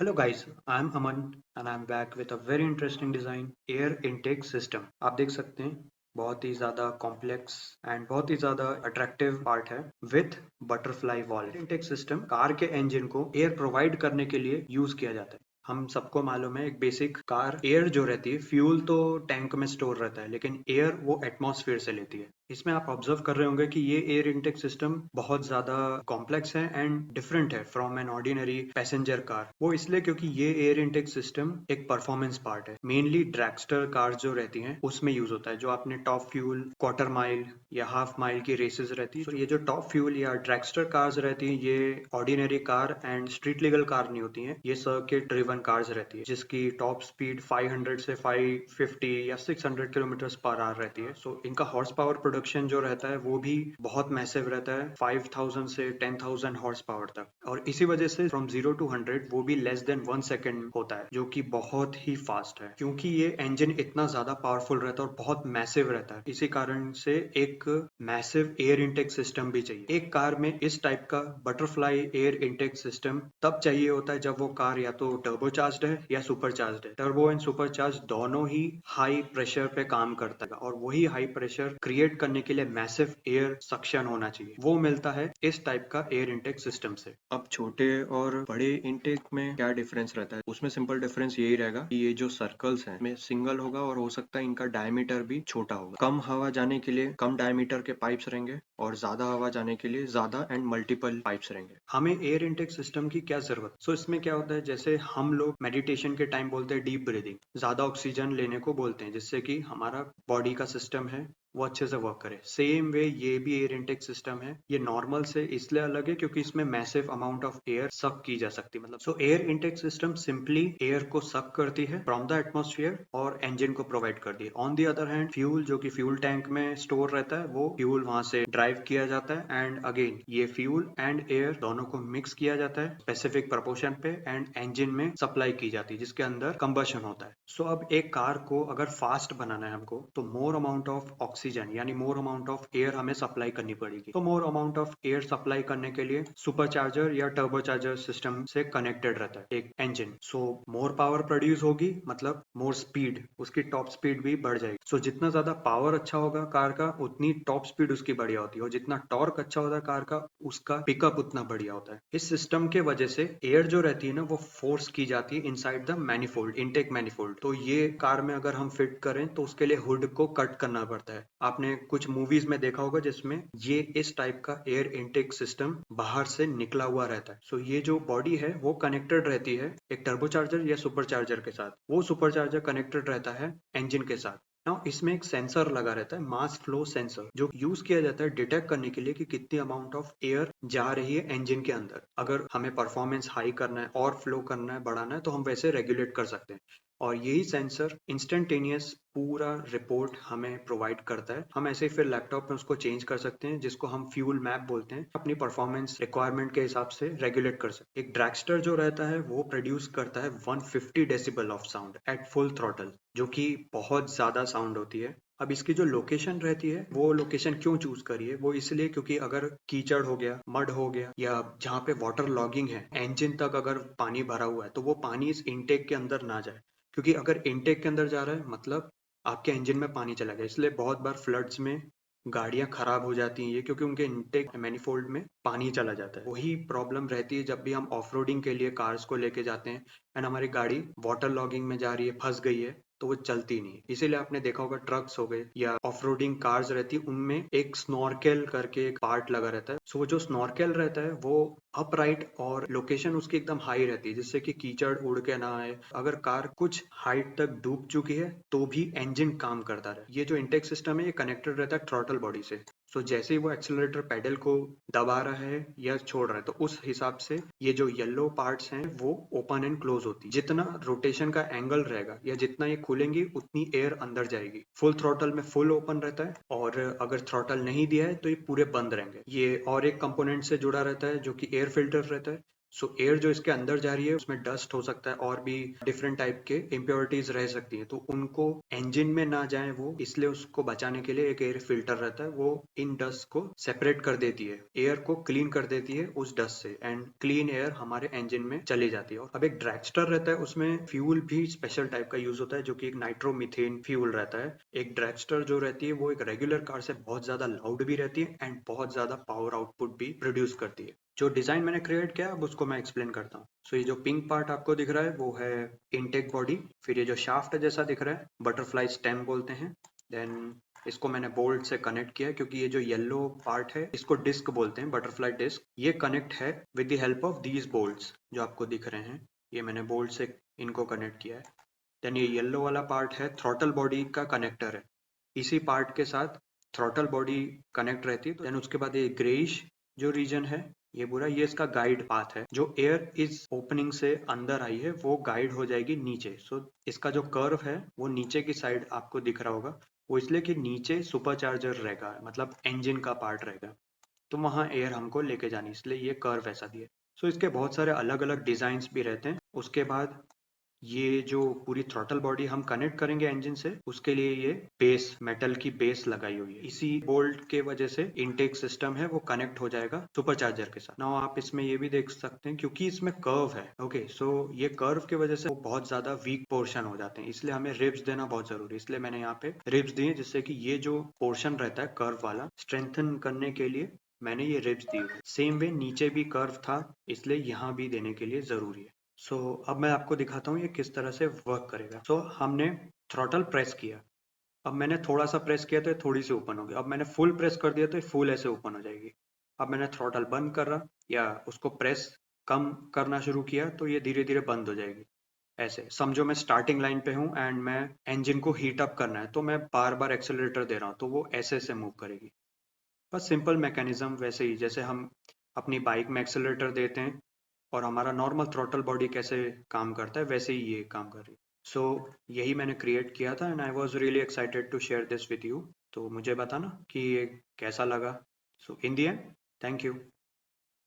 Hello guys, I'm Aman and I'm back with a very interesting design air intake system। आप देख सकते हैं बहुत ही ज़्यादा कॉम्प्लेक्स एंड बहुत ही ज़्यादा अट्रैक्टिव पार्ट है with butterfly valve. Intake system car के इंजन को एयर प्रोवाइड करने के लिए यूज किया जाता है। हम सबको मालूम है एक बेसिक कार एयर जो रहती है, फ्यूल तो टैंक में स्टोर रहता है लेकिन एयर वो एटमॉस्फेयर से लेती है। इसमें आप ऑब्जर्व कर रहे होंगे कि ये एयर इनटेक सिस्टम बहुत ज्यादा कॉम्प्लेक्स है एंड डिफरेंट है from an ordinary passenger car. वो इसलिए क्योंकि ये एयर इनटेक सिस्टम एक परफॉर्मेंस पार्ट है। मेनली ड्रैगस्टर कार जो रहती हैं उसमें यूज होता है। जो आपने टॉप फ्यूल क्वार्टर माइल या हाफ माइल की रेसेस रहती है, तो ये जो टॉप फ्यूल या ड्रैगस्टर कार्स रहती हैं ये ordinary car and street legal car नहीं होती हैं। ये सर्किट ड्रिवन कार्स रहती है जिसकी टॉप स्पीड 500 से 550 या 600 किलोमीटर पर आवर रहती है। सो इनका हॉर्स पावर प्रोडक्शन जो रहता है वो भी बहुत मैसिव रहता है, 5000 से 10,000 हॉर्स पावर तक। और इसी वजह से फ्रॉम 0 to 100 वो भी लेस देन 1 सेकेंड होता है, जो कि बहुत ही फास्ट है क्योंकि ये इंजन इतना ज्यादा पावरफुल रहता है और बहुत मैसिव रहता है। इसी कारण से एक मैसिव एयर इनटेक सिस्टम भी चाहिए। एक कार में इस टाइप का बटरफ्लाई एयर इनटेक सिस्टम तब चाहिए होता है जब वो कार या तो टर्बोचार्ज्ड है या सुपरचार्ज्ड है। टर्बो एंड सुपरचार्ज दोनों ही हाई प्रेशर पे काम करता है और वही हाई प्रेशर क्रिएट करने के लिए मैसिव एयर सक्शन होना चाहिए। वो मिलता है इस टाइप का एयर इनटेक सिस्टम से। अब छोटे और बड़े इनटेक में क्या डिफरेंस रहता है? उसमें सिंपल डिफरेंस यही रहेगा कि ये जो सर्कल्स हैं में सिंगल होगा और हो सकता है इनका डायमीटर भी छोटा होगा। कम हवा जाने के लिए कम डायमीटर के पाइप्स रहेंगे और ज्यादा हवा जाने के लिए ज्यादा एंड मल्टीपल पाइप्स रहेंगे। हमें एयर इनटेक सिस्टम की क्या जरूरत? सो इसमें क्या होता है, जैसे हम लोग मेडिटेशन के टाइम बोलते हैं डीप ब्रीदिंग, ज्यादा ऑक्सीजन लेने को बोलते हैं जिससे कि हमारा बॉडी का सिस्टम है वो अच्छे से वर्क करे। सेम वे ये भी एयर इनटेक सिस्टम है। ये नॉर्मल से इसलिए अलग है क्योंकि इसमें मैसिव अमाउंट ऑफ एयर सक की जा सकती है। मतलब सो air intake system simply air को सक करती है फ्रॉम द एटमॉस्फेयर और इंजन को प्रोवाइड करती है। On the other hand fuel जो कि फ्यूल टैंक में स्टोर रहता है, वो फ्यूल वहां से ड्राइव किया जाता है एंड अगेन ये फ्यूल एंड एयर दोनों को मिक्स किया जाता है स्पेसिफिक प्रोपोर्शन पे एंड इंजन में सप्लाई की जाती है जिसके अंदर कंबशन होता है। सो अब एक कार को अगर फास्ट बनाना है हमको, तो मोर अमाउंट ऑफ ऑक्सीजन यानी मोर अमाउंट ऑफ एयर हमें सप्लाई करनी पड़ेगी। तो more amount of air supply करने के लिए सुपरचार्जर या टर्बोचार्जर सिस्टम से कनेक्टेड रहता है एक इंजन। सो मोर पावर प्रोड्यूस होगी, मतलब मोर स्पीड, उसकी टॉप स्पीड भी बढ़ जाएगी। सो जितना ज्यादा पावर अच्छा होगा कार का उतनी टॉप स्पीड उसकी बढ़िया होती है और जितना टॉर्क अच्छा होता है कार का उसका पिकअप उतना बढ़िया होता है। इस सिस्टम के वजह से एयर जो रहती है ना वो फोर्स की जाती है inside the manifold, intake manifold. तो ये कार में अगर हम फिट करें तो उसके लिए हुड को कट करना पड़ता है। आपने कुछ मूवीज में देखा होगा जिसमें ये इस टाइप का एयर इनटेक सिस्टम बाहर से निकला हुआ रहता है। सो ये जो बॉडी है वो कनेक्टेड रहती है एक टर्बोचार्जर या सुपरचार्जर के साथ। वो सुपरचार्जर कनेक्टेड रहता है इंजन के साथ। नाउ इसमें एक सेंसर लगा रहता है, मास फ्लो सेंसर, जो यूज किया जाता है डिटेक्ट करने के लिए कि कितनी अमाउंट ऑफ एयर जा रही है इंजन के अंदर। अगर हमें परफॉर्मेंस हाई करना है और फ्लो करना है, बढ़ाना है, तो हम वैसे रेगुलेट कर सकते हैं। और यही सेंसर इंस्टेंटेनियस पूरा रिपोर्ट हमें प्रोवाइड करता है। हम ऐसे ही फिर लैपटॉप में उसको चेंज कर सकते हैं जिसको हम फ्यूल मैप बोलते हैं, अपनी परफॉर्मेंस रिक्वायरमेंट के हिसाब से रेगुलेट कर सकते हैं। एक ड्रैगस्टर जो रहता है वो प्रोड्यूस करता है 150 decibel of sound at full throttle, जो कि बहुत ज्यादा साउंड होती है। अब इसकी जो लोकेशन रहती है, वो लोकेशन क्यों चूज करी है? वो इसलिए क्योंकि अगर कीचड़ हो गया, मड हो गया, या जहाँ पे वाटर लॉगिंग है, इंजन तक अगर पानी भरा हुआ है, तो वो पानी इस इनटेक के अंदर ना जाए। क्योंकि अगर इनटेक के अंदर जा रहा है मतलब आपके इंजन में पानी चला गया। इसलिए बहुत बार फ्लड्स में गाड़ियां खराब हो जाती हैं ये, क्योंकि उनके इनटेक मैनिफोल्ड में पानी चला जाता है। वही प्रॉब्लम रहती है जब भी हम ऑफ रोडिंग के लिए कार्स को लेके जाते हैं एंड हमारी गाड़ी वाटर लॉगिंग में जा रही है, फंस गई है, तो वो चलती नहीं। इसीलिए आपने देखा होगा ट्रक्स हो गए या ऑफ रोडिंग कार्स रहती है, उनमें एक स्नॉर्केल करके एक पार्ट लगा रहता है। सो वो जो स्नॉर्केल रहता है वो अपराइट और लोकेशन उसकी एकदम हाई रहती है जिससे कि कीचड़ उड़ के ना आए। अगर कार कुछ हाइट तक डूब चुकी है तो भी इंजन काम करता रहे। ये जो इंटेक सिस्टम है ये कनेक्टेड रहता है थ्रॉटल बॉडी से। सो जैसे ही वो एक्सेलरेटर पेडल को दबा रहा है या छोड़ रहा है, तो उस हिसाब से ये जो येलो पार्ट्स हैं वो ओपन एंड क्लोज होती है। जितना रोटेशन का एंगल रहेगा या जितना ये खुलेंगी उतनी एयर अंदर जाएगी। फुल थ्रॉटल में फुल ओपन रहता है और अगर थ्रॉटल नहीं दिया है तो ये पूरे बंद रहेंगे। ये और एक कंपोनेंट से जुड़ा रहता है जो कि एयर फिल्टर रहता है। सो एयर जो इसके अंदर जा रही है उसमें डस्ट हो सकता है और भी डिफरेंट टाइप के इम्प्योरिटीज रह सकती हैं, तो उनको इंजन में ना जाए वो, इसलिए उसको बचाने के लिए एक एयर फिल्टर रहता है, वो इन डस्ट को सेपरेट कर देती है, एयर को क्लीन कर देती है उस डस्ट से, एंड क्लीन एयर हमारे इंजन में चली जाती है। और अब एक ड्रैगस्टर रहता है, उसमें फ्यूल भी स्पेशल टाइप का यूज होता है जो कि एक नाइट्रोमीथेन फ्यूल रहता है। एक ड्रैगस्टर जो रहती है वो एक रेगुलर कार से बहुत ज्यादा लाउड भी रहती है एंड बहुत ज्यादा पावर आउटपुट भी प्रोड्यूस करती है। जो डिजाइन मैंने क्रिएट किया अब उसको मैं एक्सप्लेन करता हूँ। सो ये जो पिंक पार्ट आपको दिख रहा है वो है इनटेक बॉडी, फिर ये जो शाफ्ट जैसा दिख रहा है बटरफ्लाई स्टेम बोलते हैं। देन इसको मैंने बोल्ट से कनेक्ट किया क्योंकि ये जो येलो पार्ट है इसको डिस्क बोलते हैं, बटरफ्लाई डिस्क। ये कनेक्ट है with the help of these bolts जो आपको दिख रहे हैं, ये मैंने बोल्ट से इनको कनेक्ट किया है। देन ये येलो वाला पार्ट है थ्रॉटल बॉडी का कनेक्टर है, इसी पार्ट के साथ थ्रॉटल बॉडी कनेक्ट रहती है। देन उसके बाद ये ग्रेइश जो रीजन है ये पूरा, ये इसका गाइड पाथ है, जो एयर इस ओपनिंग से अंदर आई है वो गाइड हो जाएगी नीचे। सो इसका जो कर्व है वो नीचे की साइड आपको दिख रहा होगा, वो इसलिए कि नीचे सुपरचार्जर रहेगा, मतलब इंजन का पार्ट रहेगा, तो वहाँ एयर हमको लेके जानी, इसलिए ये कर्व ऐसा दिया है। सो इसके बहुत सारे अलग अलग डिजाइन भी रहते हैं। उसके बाद ये जो पूरी थ्रॉटल बॉडी हम कनेक्ट करेंगे इंजन से, उसके लिए ये बेस, मेटल की बेस लगाई हुई है, इसी बोल्ट के वजह से इनटेक सिस्टम है वो कनेक्ट हो जाएगा सुपरचार्जर के साथ। नाउ आप इसमें ये भी देख सकते हैं क्योंकि इसमें कर्व है, ओके, सो ये कर्व की वजह से वो बहुत ज्यादा वीक पोर्शन हो जाते हैं, इसलिए हमें रिब्स देना बहुत जरूरी है, इसलिए मैंने यहाँ पे रिब्स दिए, जिससे कि ये जो पोर्शन रहता है कर्व वाला स्ट्रेंथन करने के लिए मैंने ये रिब्स दी हुई है। सेम वे नीचे भी कर्व था, इसलिए यहाँ भी देने के लिए जरूरी है। सो अब मैं आपको दिखाता हूँ ये किस तरह से वर्क करेगा। सो हमने थ्रॉटल प्रेस किया, अब मैंने थोड़ा सा प्रेस किया तो ये थोड़ी सी ओपन होगी, अब मैंने फुल प्रेस कर दिया तो ये फुल ऐसे ओपन हो जाएगी। अब मैंने थ्रॉटल बंद कर रहा या उसको प्रेस कम करना शुरू किया तो ये धीरे धीरे बंद हो जाएगी। ऐसे समझो मैं स्टार्टिंग लाइन पे हूँ एंड मैं इंजन को हीट अप करना है, तो मैं बार बार एक्सेलरेटर दे रहा हूँ तो वो ऐसे ऐसे मूव करेगी। बस सिंपल मैकेनिज्म वैसे ही जैसे हम अपनी बाइक में एक्सेलरेटर देते हैं और हमारा नॉर्मल थ्रॉटल बॉडी कैसे काम करता है वैसे ही ये काम कर रही है। सो यही मैंने क्रिएट किया था and I was really excited to share this with you. तो मुझे बताना कि ये कैसा लगा। So in the end, thank you.